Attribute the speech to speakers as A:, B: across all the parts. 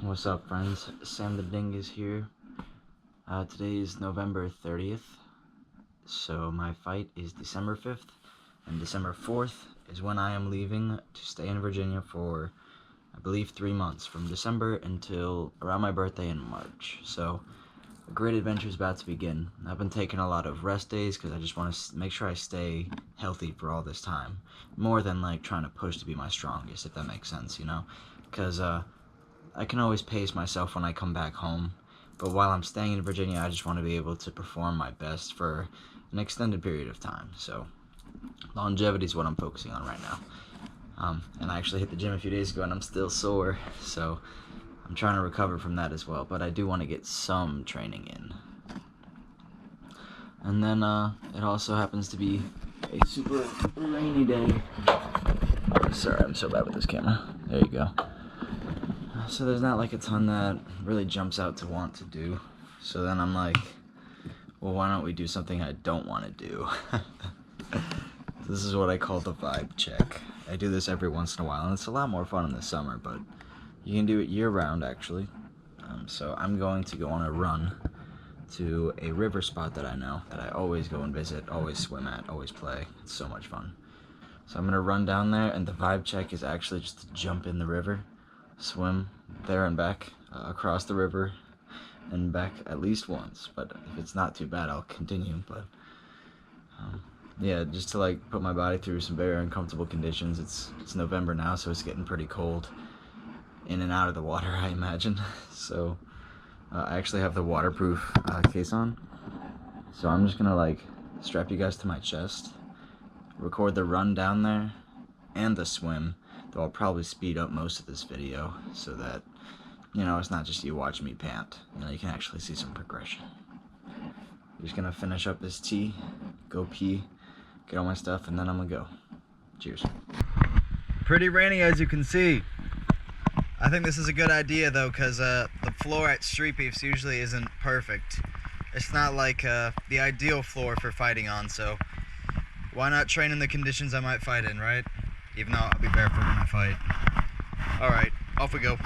A: What's up, friends? Samthedingus here. Today is November 30th, so my fight is December 5th, and December 4th is when I am leaving to stay in Virginia for, I believe, 3 months, from December until around my birthday in March. So a great adventure is about to begin. I've been taking a lot of rest days because I just want to make sure I stay healthy for all this time, more than like trying to push to be my strongest, if that makes sense, you know, because I can always pace myself when I come back home, but while I'm staying in Virginia, I just want to be able to perform my best for an extended period of time. So longevity is what I'm focusing on right now. And I actually hit the gym a few days ago and I'm still sore, so I'm trying to recover from that as well, but I do want to get some training in. And then it also happens to be a super rainy day. Sorry, I'm so bad with this camera. There you go. So there's not like a ton that really jumps out to want to do. So then I'm like, well, why don't we do something I don't want to do? This is what I call the vibe check. I do this every once in a while, and it's a lot more fun in the summer, but you can do it year-round, actually. So I'm going to go on a run to a river spot that I know, that I always go and visit, always swim at, always play. It's so much fun. So I'm going to run down there, and the vibe check is actually just to jump in the river, swim there and back, across the river and back at least once, but if it's not too bad I'll continue. But yeah, just to like put my body through some very uncomfortable conditions. It's November now, so it's getting pretty cold in and out of the water, I imagine. So I actually have the waterproof case on, so I'm just gonna like strap you guys to my chest, record the run down there and the swim, though I'll probably speed up most of this video so that, you know, it's not just you watching me pant. You know, you can actually see some progression. I'm just gonna finish up this tea, go pee, get all my stuff, and then I'm gonna go. Cheers.
B: Pretty rainy, as you can see. I think this is a good idea though, because the floor at Street Beefs usually isn't perfect. It's not like the ideal floor for fighting on, so why not train in the conditions I might fight in, right? Even though I'll be barefoot when I fight. Alright, off we go.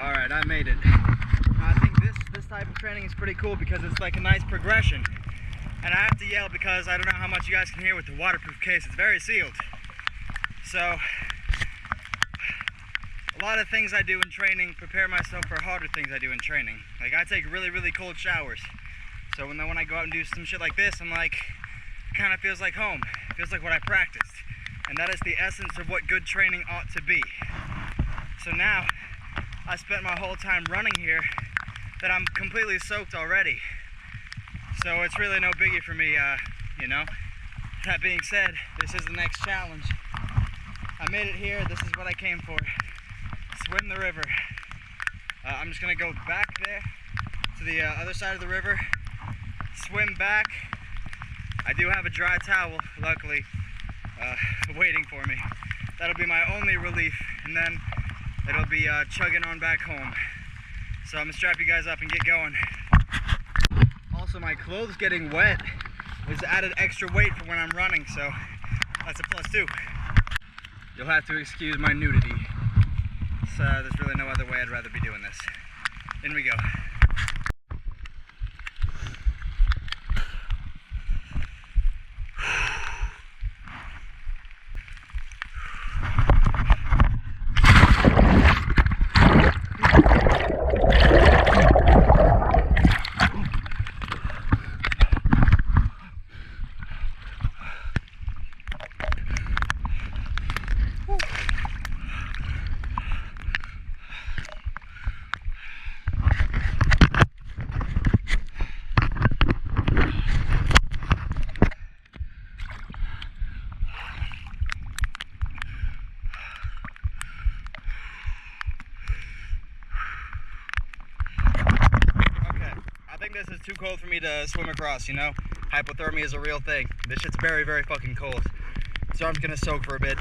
B: All right, I made it. I think this type of training is pretty cool because it's like a nice progression. And I have to yell because I don't know how much you guys can hear with the waterproof case. It's very sealed. So, a lot of things I do in training prepare myself for harder things I do in training. Like, I take really, really cold showers. So when I go out and do some shit like this, I'm like, it kind of feels like home. It feels like what I practiced. And that is the essence of what good training ought to be. So now, I spent my whole time running here that I'm completely soaked already. So it's really no biggie for me, you know. That being said, this is the next challenge. I made it here, this is what I came for. Swim the river. I'm just gonna go back there to the other side of the river, swim back. I do have a dry towel, luckily, waiting for me. That'll be my only relief, and then it'll be chugging on back home. So I'm gonna strap you guys up and get going. Also, my clothes getting wet is added extra weight for when I'm running, so that's a +2. You'll have to excuse my nudity. So there's really no other way I'd rather be doing this. In we go. This is too cold for me to swim across, you know? Hypothermia is a real thing. This shit's very, very fucking cold. So I'm just gonna soak for a bit.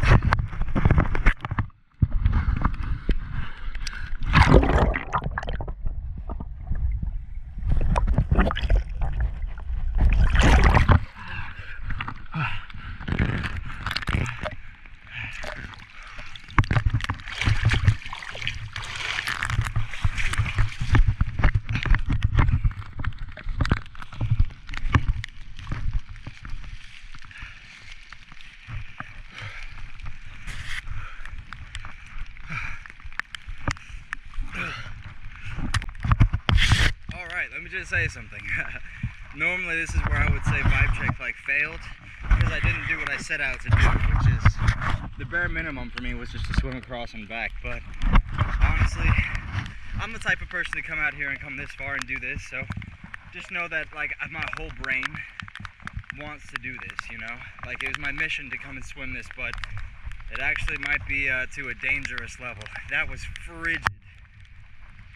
B: Let me just say something. Normally this is where I would say vibe check like failed because I didn't do what I set out to do, which is the bare minimum for me was just to swim across and back. But honestly, I'm the type of person to come out here and come this far and do this, so just know that like my whole brain wants to do this, you know? Like it was my mission to come and swim this, but it actually might be to a dangerous level. That was frigid.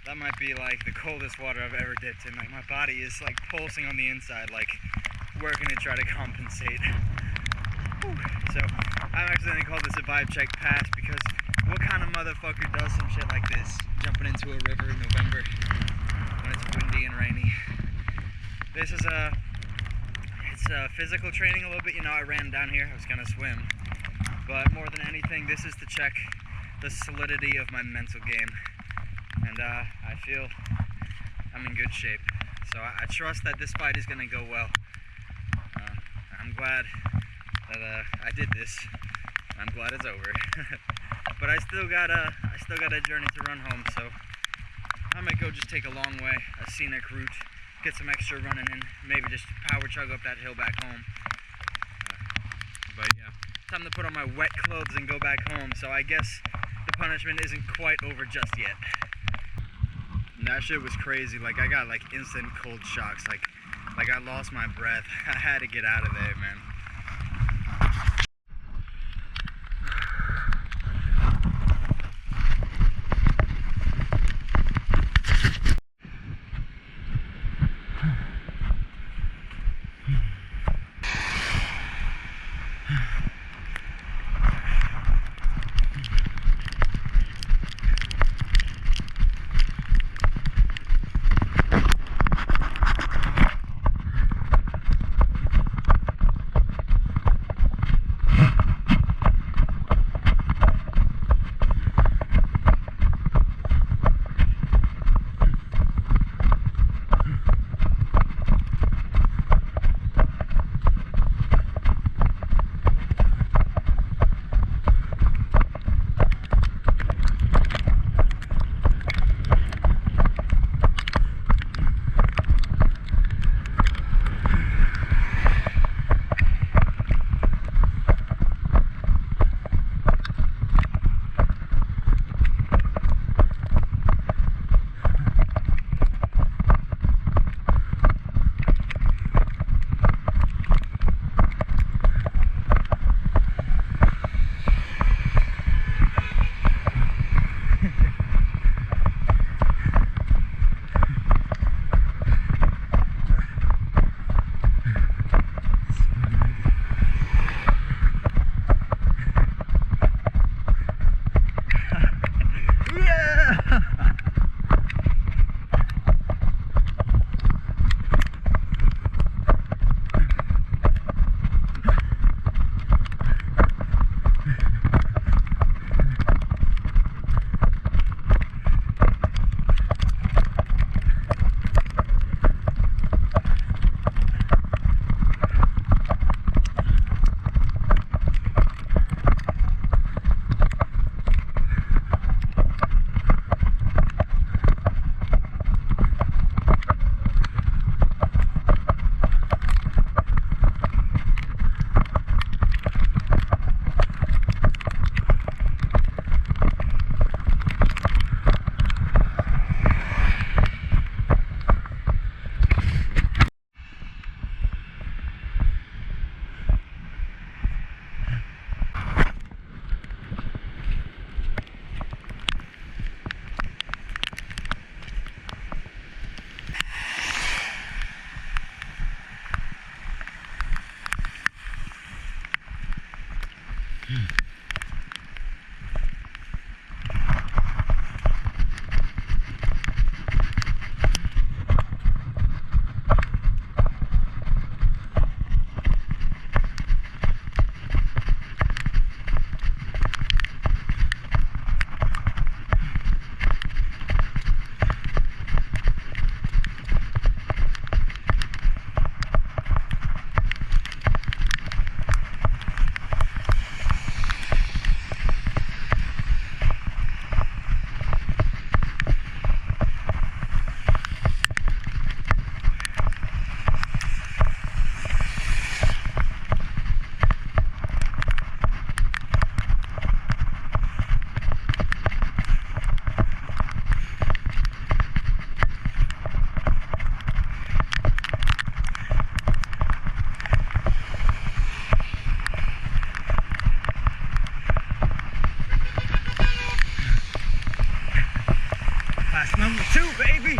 B: That might be like the coldest water I've ever dipped in. Like my body is like pulsing on the inside, like working to try to compensate. Whew. So I'm actually gonna call this a vibe check pass because what kind of motherfucker does some shit like this? Jumping into a river in November when it's windy and rainy. This is it's physical training a little bit. You know, I ran down here, I was gonna swim. But more than anything, this is to check the solidity of my mental game. And I feel I'm in good shape. So I trust that this fight is going to go well. I'm glad that I did this. I'm glad it's over. But I still got a journey to run home, so I might go just take a long way, a scenic route, get some extra running in, maybe just power chug up that hill back home. But yeah, time to put on my wet clothes and go back home, so I guess the punishment isn't quite over just yet. And that shit was crazy. Like I got like instant cold shocks. Like I lost my breath. I had to get out of there, man. That's number 2, baby.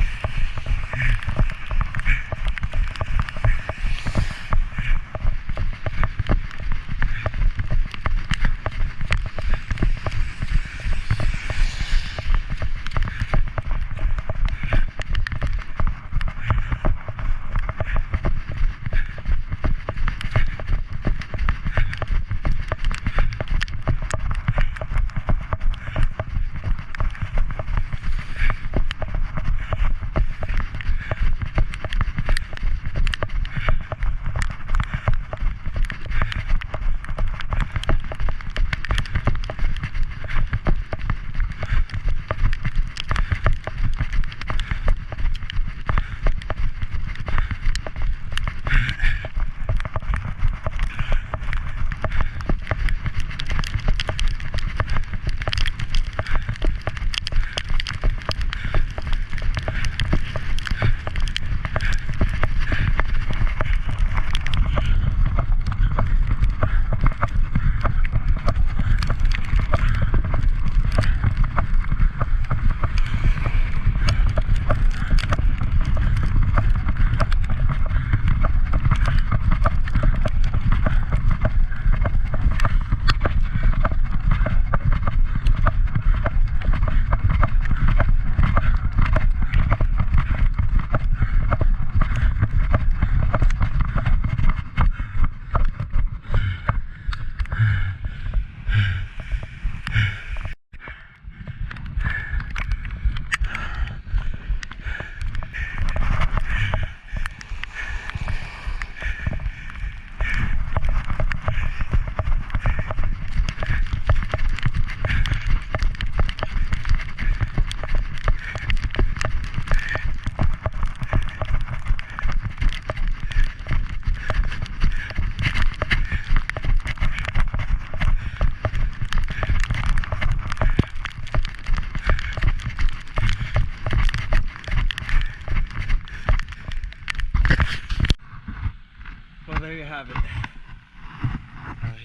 B: There you have it.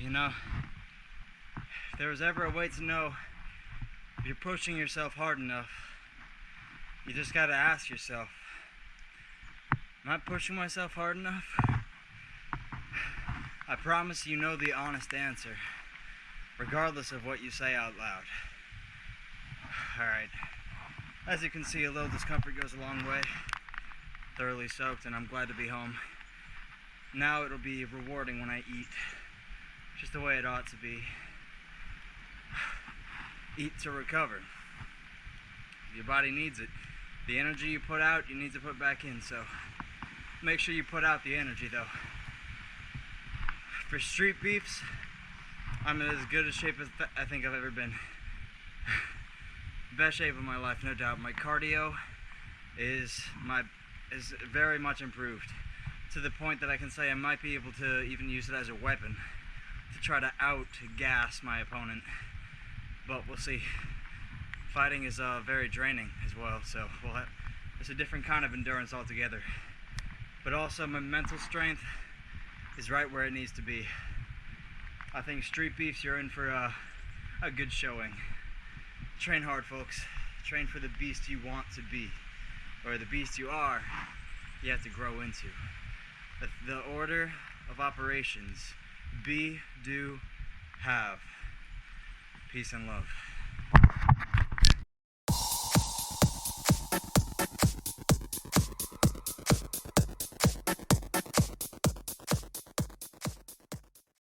B: You know, if there was ever a way to know if you're pushing yourself hard enough, you just gotta ask yourself, am I pushing myself hard enough? I promise you know the honest answer, regardless of what you say out loud. Alright, as you can see, a little discomfort goes a long way. Thoroughly soaked, and I'm glad to be home. Now it'll be rewarding when I eat, just the way it ought to be. Eat to recover. Your body needs it. The energy you put out, you need to put back in, so make sure you put out the energy though. For street beefs, I'm in as good a shape as I think I've ever been. Best shape of my life, no doubt. My cardio is very much improved, to the point that I can say I might be able to even use it as a weapon to try to out-gas my opponent. But we'll see. Fighting is very draining as well, so it's a different kind of endurance altogether. But also my mental strength is right where it needs to be. I think street beefs, you're in for a good showing. Train hard, folks. Train for the beast you want to be, or the beast you are, you have to grow into. The order of operations: be, do, have. Peace and love.